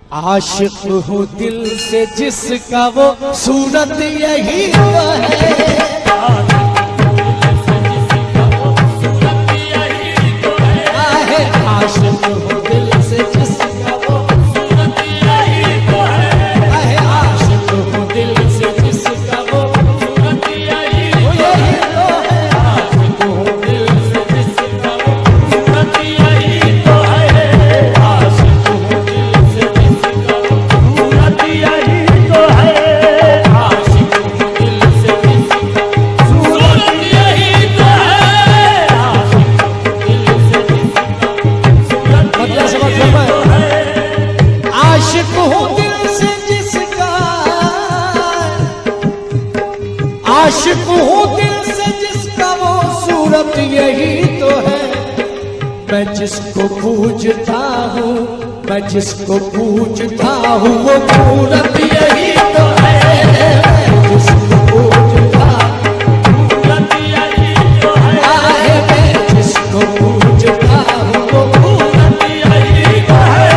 आशिक हूँ दिल से जिसका वो सूरत यही तो है। आशिक हूँ दिल से जिसका वो सूरत यही तो है। आशिक हूँ दिल से जिसका वो सूरत यही तो है। आशिक हूँ दिल से जिसका वो सूरत यही तो है। आशिक हूँ दिल से जिसका वो सूरत यही तो है। आशिक हूँ दिल से जिसका सूरत यही तो है। आशिक हूँ दिल से जिसका आशिक हूँ दिल से जिसका वो सूरत यही तो है। मैं जिसको पूजता हूँ मैं जिसको पूजता हूँ वो सूरत यही तो है। मैं जिसको पूजता सूरत यही तो है। मैं जिसको पूजता हूँ वो सूरत यही तो है।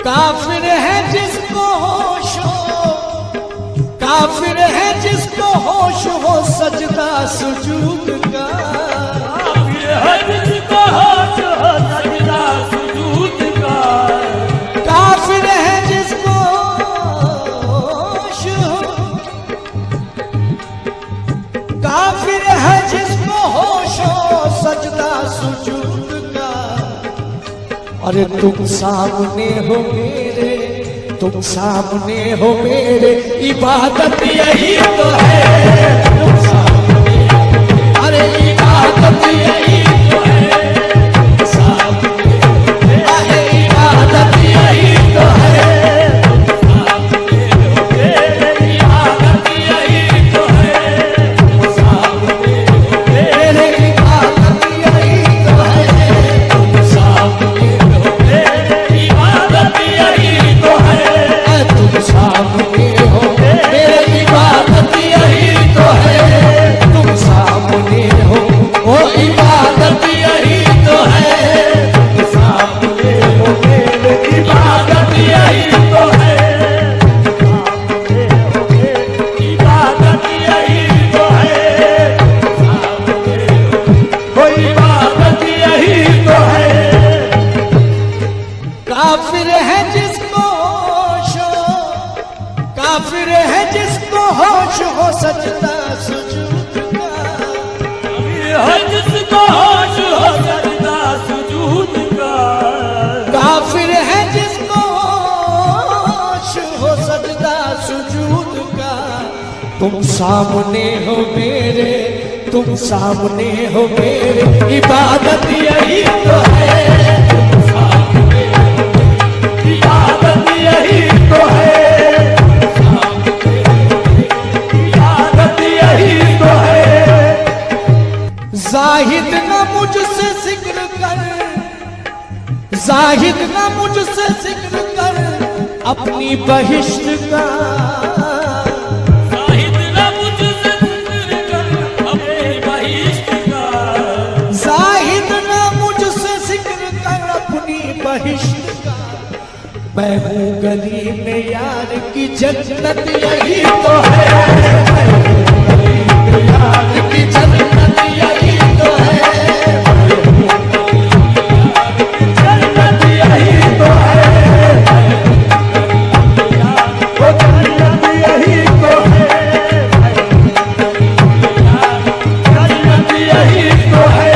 काफिर है जिसको होश हो काफिर है जिसको होश हो सजदा सुजूद का। काफिर है जिसको होश हो सजदा सुजूद का। काफिर है जिसको होश हो काफिर है जिसको होश हो सजदा सुजूद का। अरे तुम सामने हो मेरे तुम सामने हो मेरे इबादत यही तो है। तुम सामने अरे इबादत यही तो है। सामने अरे इबादत यही तो है। सामने हो मेरे इबादत यही तो है। सामने हो मेरे इबादत यही तो है। तुम सामने सामने हो मेरे इबादत यही तो है। तुम सामने हो वो इबादत यही तो है। तुम सामने हो मेरे इबादत यही तो है। सामने हो मेरे इबादत यही तो है। सामने हो इबादत यही तो है। काफिर है जिसको काफिर है जिसको होश हो सजदा सुजूद का। है जिसको होश हो सजदा सुजूद का। काफिर है जिसको होश हो सजदा सुजूद का। तुम सामने हो मेरे तुम सामने हो मेरे इबादत यही तो है। तुम सामने हो मेरे इबादत यही तो है। जाहिद ना मुझसे जिक्र कर जाहिद ना मुझसे जिक्र कर अपनी बहिश्त का। जाहिद ना मुझसे जिक्र कर अपनी बहिश्त का। जाहिद ना मुझसे जिक्र कर अपनी बहिश्त का। मैं हूँ गली में यार की जन्नत यही तो है। मैं हूँ गली में यार की जन्नत यही तो है। जन्नत यही तो है। वो जन्नत यही तो है। जन्नत यही तो है।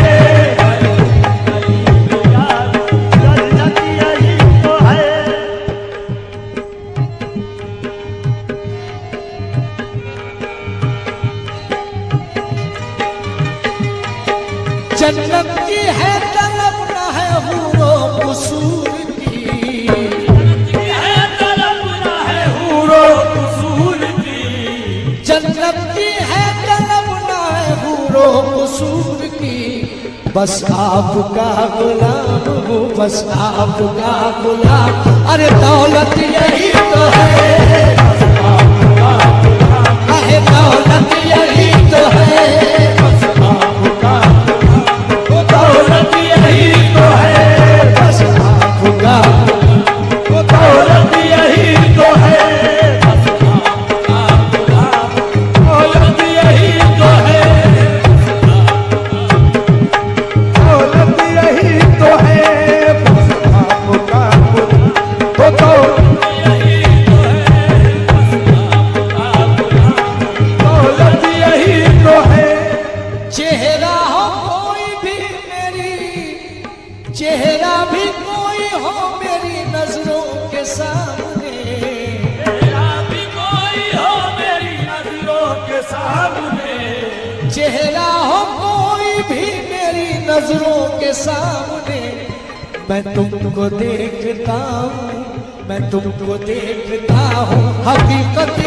जन्नत यही तो है। जन्नत की है तलब न है हूरो कसूर की। है तलब न है हूरो कसूर की। जन्नत की है तलब न है हूरो कसूर की। बस आपका गुलाम हूँ बस आपका गुलाम। अरे दौलत यही तो है। बस आपका चेहरा हो कोई भी मेरी नजरों के सामने, मैं तुमको देखता हूँ, मैं तुमको देखता हूँ, हकीकत